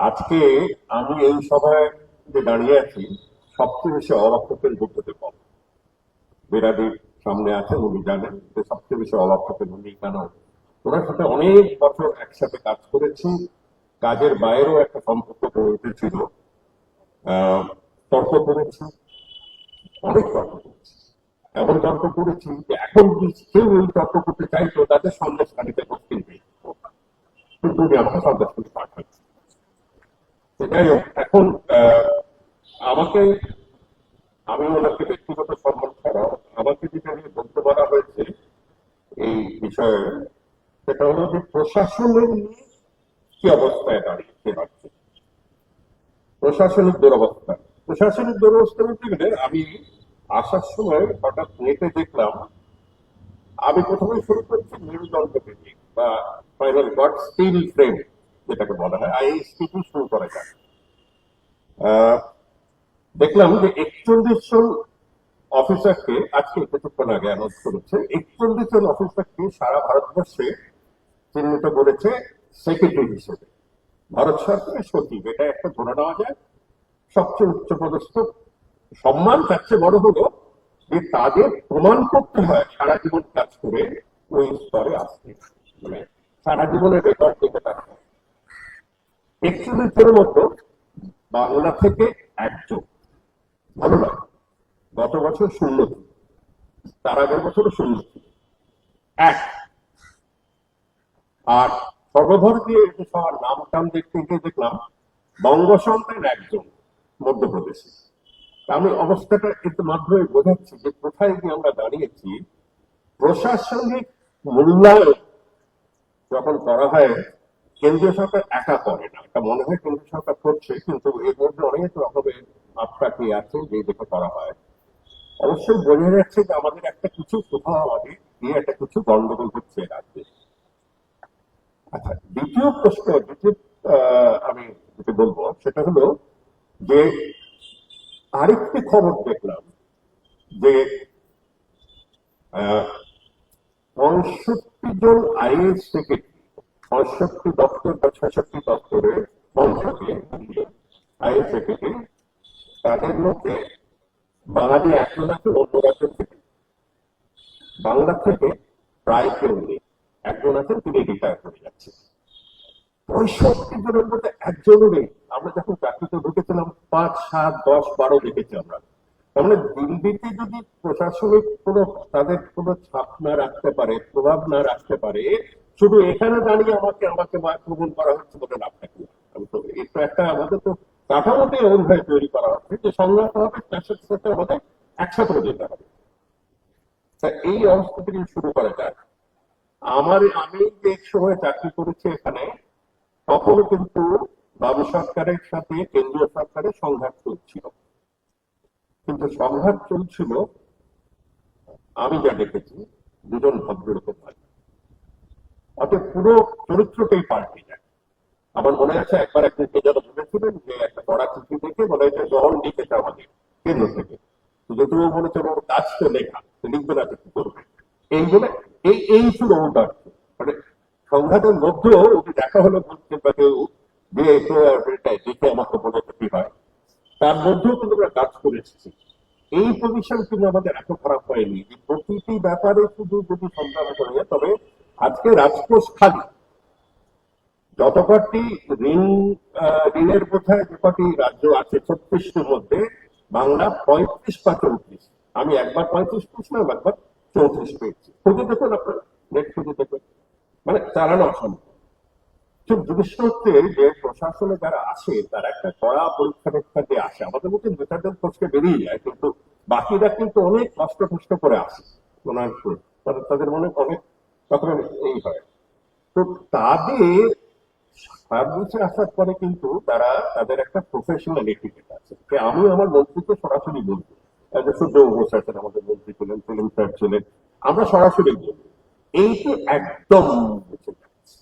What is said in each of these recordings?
আজকে আমি এই সভায় যে দাঁড়িয়ে আছি, সবচেয়ে বেশি অবাক হতেন বুদ্ধতে পাবো। বিরাটির সামনে আছেন, উনি জানেন যে সবচেয়ে বেশি অবাক হতেন উনি। কেন, ওনার সাথে অনেক বছর একসাথে কাজ করেছি, কাজের বাইরেও একটা সম্পর্ক গড়ে উঠেছিল। তর্ক করেছি, অনেক তর্ক করেছি, এমন তর্ক করেছি যে এখন যদি কেউ এই তর্ক করতে চাইতো তাদের সন্দেশ খানিতে মুশকিল নেই, কিন্তু উনি আমাকে সন্দেশ করে পাঠাচ্ছেন। যাই হোক, এখন আমাকে, আমি ওনাকে ব্যক্তিগত সম্মান ছাড়াও আমাকে যেটা নিয়ে বলতে বলা হয়েছে এই বিষয়ে, সেটা হলো যে প্রশাসনের নিয়ে কি অবস্থায় দাঁড়িয়েছে রাজ্য, প্রশাসনিক দুরবস্থা। প্রশাসনিক দুরবস্থা বলতে গেলে আমি আসার সময় হঠাৎ নেটে দেখলাম, আমি প্রথমে শুরু করছি মেরুদণ্ড থেকে বা স্পাইনাল কর্ড স্টিল ফ্রেম যেটাকে বলা হয়, আইএসটি শুরু করা যায়। দেখলাম যে 41 জন অফিসারকে, আজকে কিছুক্ষণ আগে অ্যানাউন্স করেছে, 41 জন অফিসারকে সারা ভারতবর্ষে চিহ্নিত করেছে সেক্রেটারি হিসেবে। ভারত সরকারের সচিব, এটা একটা ধরে নেওয়া যায় সবচেয়ে উচ্চপদস্থ সম্মান। তার চেয়ে বড় হলো যে তাদের প্রমাণ করতে হয় সারা জীবন কাজ করে ওই স্তরে আসতে, মানে সারা জীবনের রেকর্ড থেকে থাকতে। 41 জনের মতো বাংলা থেকে একজন, ভালো লাগে, গত বছর 0, তার আগের বছরও 0 এক। আর সর্বভারতীয় সবার নাম টাম দেখতে গিয়ে দেখলাম বঙ্গ সন্তান একজন, মধ্যপ্রদেশে। আমি অবস্থাটা এর মাধ্যমে বোঝাচ্ছি যে কোথায় গিয়ে আমরা দাঁড়িয়েছি। প্রশাসনিক মূল্যায়ন যখন করা হয়, কেন্দ্রীয় সরকার একা করে না, এটা মনে হয় কেন্দ্রীয় সরকার করছে, কিন্তু এর মধ্যে অনেক রকমের মাপকাঠি আছে যে দেখে করা হয়। অবশ্যই বোঝা যাচ্ছে যে আমাদের একটা কিছু কোথাও আমাদের দিয়ে একটা কিছু গন্ডগোল হচ্ছে রাজ্যে। আচ্ছা, দ্বিতীয় প্রশ্ন, আমি যেটা বলবো সেটা হলো যে আরেকটি খবর দেখলাম যে 65 জন আইএএস সেক্রেটারি, 65 দপ্তর বা 66 দপ্তরের মন্ত্রকে আইএএস সেক্রেটারি, তাদের মধ্যে বাঙালি একজন আছে, অন্য রাজ্য থেকে, বাংলা থেকে প্রায় কেউ নেই, একজন আছেন, তিনি রিটায়ার করে যাচ্ছেন। 65 জনের মধ্যে একজনও নেই। আমরা যখন চাকরিতে ঢুকেছিলাম 5, 7, 10, 12 দেখেছি আমরা। তাহলে দিল্লিতে যদি প্রশাসনিক কোনো তাদের কোনো ছাপ না রাখতে পারে, প্রভাব না রাখতে পারে, শুধু এখানে দাঁড়িয়ে আমাকে আমাকে আক্রমণ করা হচ্ছে বলে লাভটা কি? আমি তো এটা একটা আমাদের তো কাঠামোতে এমন ভাবে তৈরি করা হচ্ছে যে সংঘাত হবে, তার সাথে আমাদের একসাথে যেতে হবে। তা এই অবস্থা থেকে শুরু করা যায়। আমি যে সময় চাকরি করেছি এখানে, তখন কিন্তু বাবু সরকারের সাথে কেন্দ্রীয় সরকারের সংঘাত চলছিল, কিন্তু সংঘাত চলছিল আমি যা দেখেছি দুজন ভদ্রলোকের মাঝে, অর্থাৎ পুরো চরিত্রটাই পাল্টে যায়। আমার মনে আছে একবার একদিনকে যারা বলেছিলেন যে একটা পড়া চিঠি দেখে বলে যে দল লিখেছে আমাদের কেন্দ্র থেকে, যেহেতু বলেছে ওর কাজ তো লেখা, লিখবে না তো কি করবে, এই বলে এই ছিল ওটার। মানে সংঘাতের মধ্যেও ওকে দেখা হলো বলতে বা কেউ যে দেখে আমাকে বলে কি হয়, তার মধ্যেও কিন্তু আমরা কাজ করে এসেছি। এই পজিশন কিন্তু আমাদের এত খারাপ হয়নি যে প্রতিটি ব্যাপারে শুধু যদি সন্ধান করে যায়। তবে আজকে রাজকোষ খালি, যত কটি ঋণের বোঝায় যে কটি রাজ্য আছে 36টির মধ্যে, বাংলা 35 বা 34। আমি একবার 35 পেয়েছিলাম, একবার 34 পেয়েছি। খুঁজে দেখুন আপনার, নেট খুঁজে দেখুন, মানে চালানো অসম্ভব। ঠিক জিনিসটা হচ্ছে যে প্রশাসনে যারা আসে তারা একটা কড়া পরীক্ষা নিরীক্ষা দিয়ে আসে। আমাদের মধ্যে নেতাদের ফসকে বেরিয়ে যায়, কিন্তু বাকিরা কিন্তু অনেক কষ্ট করে আসে ওনার, তাদের মনে অনেক রকমের এই হয়। তো তাদের সার্ভিসে আসার পরে কিন্তু তারা তাদের একটা প্রফেশনাল এটিকেট আছে। আমি আমার মন্ত্রীকে সরাসরি বলবো, সূর্য বসে আছেন আমাদের মন্ত্রী ছিলেন, সেলিম স্যার ছিলেন, আমরা সরাসরি বলবো এইটি একদম বুঝে যাচ্ছে।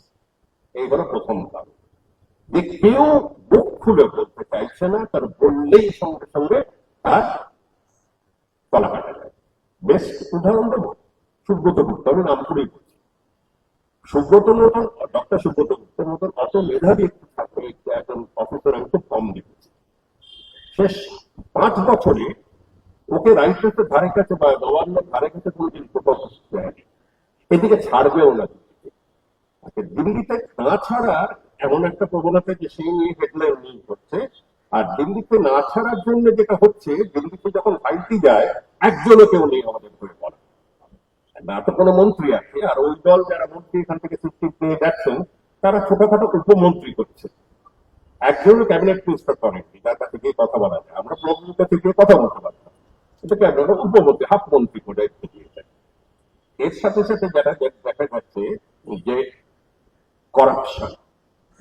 এই হলো প্রথম কারণ, যে কেউ মুখ খুলে বলতে চাইছে না, তার বললেই সঙ্গে সঙ্গে তার গলা কাটা যায়। বেস্ট উদাহরণ দেবো সুব্রত গুপ্ত, আমি নাম করেই বলছি। সুব্রত মতন, ডক্টর সুব্রত গুপ্তের মতন অত মেধাবী একটি ছাত্র একজন অফিসার আমি খুব কম দেখেছি। শেষ 5 বছরে ওকে রাইটার্সের ধারে কাছে বা গভর্নর ধারে কাছে কোনোদিন কোথাও দেয়নি, এদিকে ছাড়বেও না। আচ্ছা, দিল্লিতে না ছাড়ার এমন একটা প্রবণতা যে সেই নিয়ে হেডলাইন নিউজ হচ্ছে। আর দিল্লিতে না ছাড়ার জন্য যেটা হচ্ছে, দিল্লিতে যখন ফাইলটি যায় একজনও কেউ নেই আমাদের হয়ে বলা, না তো কোনো মন্ত্রী আছে। আর ওই দল যারা মন্ত্রী এখান থেকে চুক্তি পেয়ে যাচ্ছেন তারা ছোটখাটো উপমন্ত্রী করছে, একজনও ক্যাবিনেট মিনিস্টার করেননি যার কাছে গিয়ে কথা বলা যায়। আমরা প্রভুর কাছে গিয়ে কথা বলতে পারতাম, এটাকে একজন উপমন্ত্রী হাফ মন্ত্রী করে দিয়েছে। এর সাথে সাথে যারা দেখা যাচ্ছে যে করাপশন,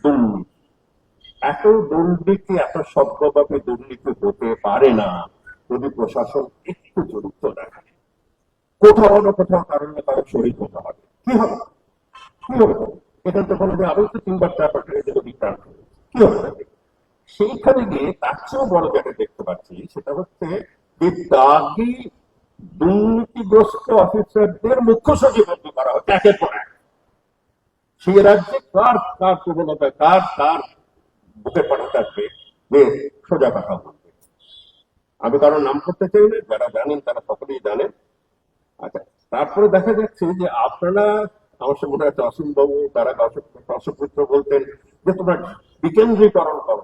দুর্নীতি, এত দুর্নীতি, এত সভ্যভাবে দুর্নীতি হতে পারে না যদি প্রশাসন একটু জড়িত দেখায়। কোথাও না কোথাও কারণে তারা শরীর হতে হবে। কি হবে, কি হবে? এখান থেকে কোনো আরো তো 3বার 4বার রিটার্ন কি হবে? সেইখানে গিয়ে তার চেয়েও বড় যেটা দেখতে পাচ্ছি সেটা হচ্ছে যে দাগি দুর্নীতিগ্রস্ত অফিসারদের মুখ্য সচিব বদলি করা হচ্ছে একের পর এক। সেই রাজ্যে কার কার প্রবণতা, কার কার বুকের পাটা থাকবে যে সোজা কথা বলবে। আমি কারোর নাম করতে চাই না, যারা জানেন তারা সকলেই জানেন। আচ্ছা, তারপরে দেখা যাচ্ছে যে আপনারা, আমার সঙ্গে মনে হচ্ছে অসীম বাবু, তারা অশোক মিত্র বলতেন যে তোমরা বিকেন্দ্রীকরণ করো,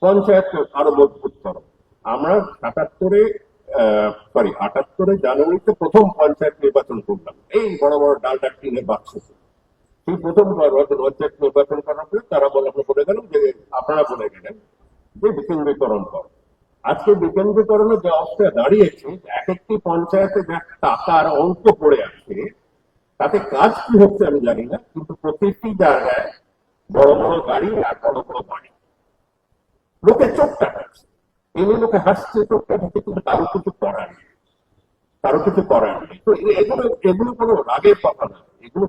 পঞ্চায়েতকে আরো মজবুত করো। আমরা 78 জানুয়ারিতে প্রথম পঞ্চায়েত নির্বাচন করলাম, এই বড় বড় ডালটা টিনের বাক্স। সেই প্রথম পঞ্চায়েত নির্বাচন করার পরে তারা বলে গেল যে আপনারা বলে গেলেন যে বিকেন্দ্রীকরণ করো। আজকে বিকেন্দ্রীকরণের যে অবস্থা দাঁড়িয়েছে, এক একটি পঞ্চায়েতে যা টাকার অঙ্ক পড়ে আছে তাতে কাজ কি হচ্ছে আমি জানি না, কিন্তু প্রতিটি জায়গায় বড় বড় গাড়ি আর বড় বড় বাড়ি, লোকে চোখ টাকাচ্ছে, এমনি লোকে হাসছে, চোখ টাকাচ্ছে, কিন্তু কারো কিছু করার নেই, কারো কিছু করার নেই। তো এগুলো এগুলো কোনো রাগের কথা না, এগুলো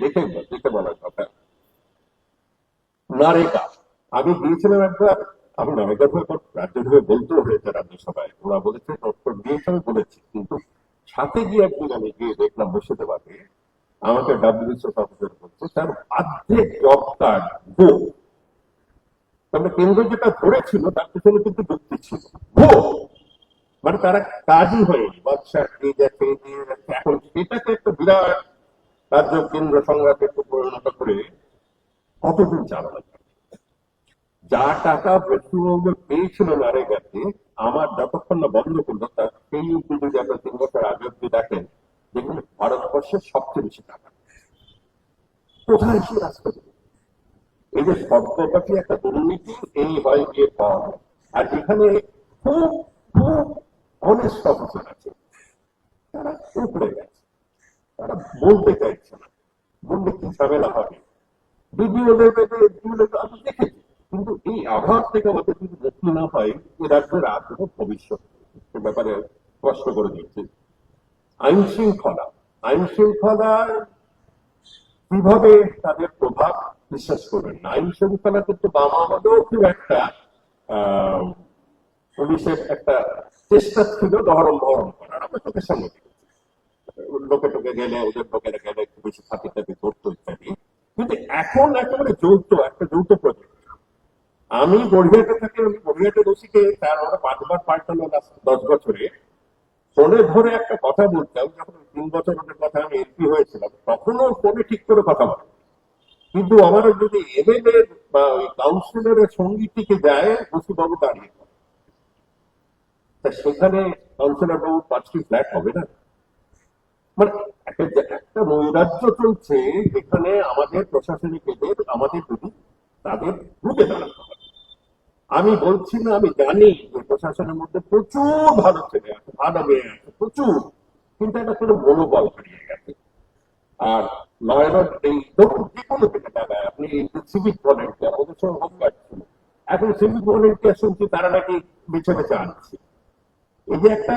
দেখে দেখে বলার কথা। নারেগা, আমি দিয়েছিলাম একবার, আমি নারেগার হয়ে রাজ্যের হয়ে বলতেও হয়েছে রাজ্যসভায়, ওরা বলেছে উত্তর দিয়েছে, আমি বলেছি, কিন্তু সাথে গিয়ে একদিন আমি গিয়ে দেখলাম মুর্শিদাবাদে আমাকে ডাব্লিউবিসিএস অফিসার বলছে তার অর্ধেক জব কার্ড গো। তবে কেন্দ্র যেটা ধরেছিল তার পিছনে কিন্তু যুক্তি ছিল, গো মানে তারা কাজই হয়নি, বর্ষা দিয়ে যাচ্ছে, এখন সেটাকে একটা বিরাট রাজ্য কেন্দ্র সংঘাতে পরিণত করে কতদিন চালানো। যা টাকা পশ্চিমবঙ্গ পেয়েছিল নারেগাতে, আমার যতক্ষণ না বন্ধ করলো তার সেই যদি আপনার 3 বছর আগে অব্দি দেখেন, যেগুলো ভারতবর্ষের সবচেয়ে বেশি টাকা কোথায় সে রাস্তা। এই যে সর্বব্যাপী একটা দুর্নীতি, এই হয় গিয়ে পাওয়া যায়। আর যেখানে খুব খুব অনেস্ট অফিসার আছে তারা উপরে গেছে, তারা বলতে চাইছে না, বললে কি ঝামেলা হবে। বিডিও লেভেলে আমি দেখেছি, কিন্তু এই আঘাত থেকে আমাদের যদি মুক্তি না হয় এ রাজ্যের আর কোনো ভবিষ্যৎ ব্যাপারে স্পষ্ট করে দিচ্ছি। আইন শৃঙ্খলা, আইন শৃঙ্খলার কিভাবে তাদের প্রভাব বিশ্বাস করবেন না। আইন শৃঙ্খলা কিন্তু বাম আমলেও খুব একটা পুলিশের একটা চেষ্টা ছিল দহরম বহরম করার, আমরা চোখের সামনে লোকে টোকে গেলে, ওদের লোকেরা গেলে একটু বেশি ফাঁকি টাকি ধরতো ইত্যাদি। কিন্তু এখন একেবারে একটা যৌথ প্রজেক্ট। আমি গড়িয়াতে থাকি, আমি গড়িয়াতে রসিকে তার আমরা 5বার পাল্টানো 10 বছরে। ফোনে ধরে একটা কথা বলতাম, যখন 3 বছরের কথা আমি এমপি হয়েছিলাম, তখনও ফোনে ঠিক করে কথা বলে। কিন্তু আমার যদি এমএলএ বা ওই কাউন্সিলরের সঙ্গীটিকে যায়, বসুবাবু দাঁড়িয়ে, তা সেখানে কাউন্সিলর বাবু 5টি ফ্ল্যাট হবে না। মানে একটা নৈরাজ্য চলছে যেখানে আমাদের প্রশাসনিক এদের আমাদের যদি তাদের রুখে দাঁড়াতে হবে। আমি বলছি না, আমি জানি যে প্রশাসনের মধ্যে প্রচুর ভালো ছেলে আছে, ভালো মেয়ে আছে প্রচুর, কিন্তু একটা কোনো মনোবল হারিয়ে গেছে। আর লয়ার এই ধরুন যে কোনো থেকে জায়গায় আপনি সিভিক ভলেন্টিয়ার, ওদের সঙ্গে হোমগার্ড ছিল, এখন সিভিক ভলেন্টিয়ার শুনছি তারা নাকি বেছে বেছে আনছে। এই যে একটা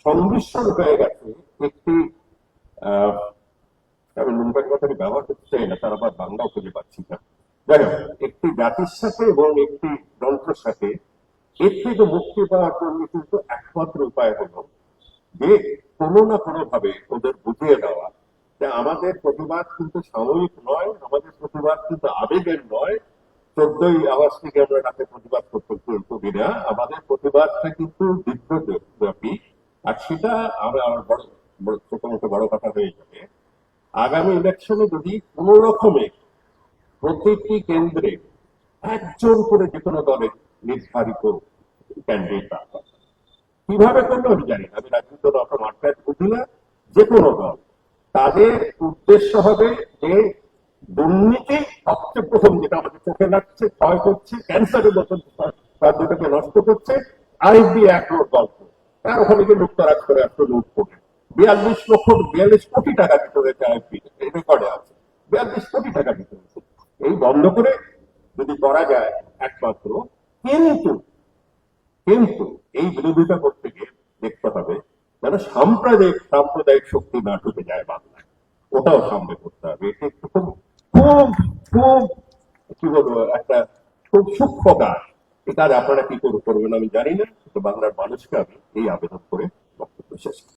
সংমিশ্রণ হয়ে গেছে, একটি আমি মুম্বাইয়ের কথাটি ব্যবহার করতে চাই না, তার আবার বাংলাও খুঁজে পাচ্ছি না। যাই হোক, একটি জাতির সাথে এবং একটি যন্ত্রের সাথে এর থেকে মুক্তি পাওয়ার জন্য কিন্তু একমাত্র উপায় হলো যে কোনো না কোনো ভাবে ওদের বুঝিয়ে দেওয়া যে আমাদের প্রতিবাদ কিন্তু সাময়িক নয়, আমাদের প্রতিবাদ কিন্তু আবেগের নয়, 14ই আগস্ট থেকে আমরা রাতে প্রতিবাদ করি না, আমাদের প্রতিবাদটা কিন্তু দীর্ঘব্যাপী। আর সেটা আমার বড় ছোট মোটো বড় কথা হয়ে যাবে। আগামী ইলেকশনে যদি কোন রকমে প্রতিটি কেন্দ্রে একজন করে যে কোনো দলের নির্ধারিত ক্যান্ডিডেট রাখা, কিভাবে করলে আমি জানি না, আমি রাজনীতি দল অত মাঠটায় বুঝি না। যে কোনো দল, তাদের উদ্দেশ্য হবে যে দুর্নীতি সবচেয়ে প্রথম যেটা আমাদের চোখে লাগছে, ক্ষয় করছে, ক্যান্সারের মতন রাজ্যটাকে নষ্ট করছে, আইবি এক গল্প। তার ওখানে গিয়ে লুটতরাজ করে আসলে লুট করে 42 কোটি টাকা দিতে হয়েছে আইবি, এই রেকর্ডে আছে 42 কোটি টাকা দিতে হয়েছে। এই বন্ধ করে যদি করা যায় একমাত্র, কিন্তু কিন্তু এই বিরোধিতা করতে গিয়ে দেখতে হবে যেন সাম্প্রদায়িক শক্তি না ঢুকে যায় বাংলায়, ওটাও সামনে করতে হবে। এটা একটু খুব খুব খুব কি বলবো, একটা খুব সূক্ষ্ম কাজ। এই কাজ আপনারা কি করে করবেন আমি জানি না, কিন্তু বাংলার মানুষকে আমি এই আবেদন করে বক্তব্য শেষ করছি।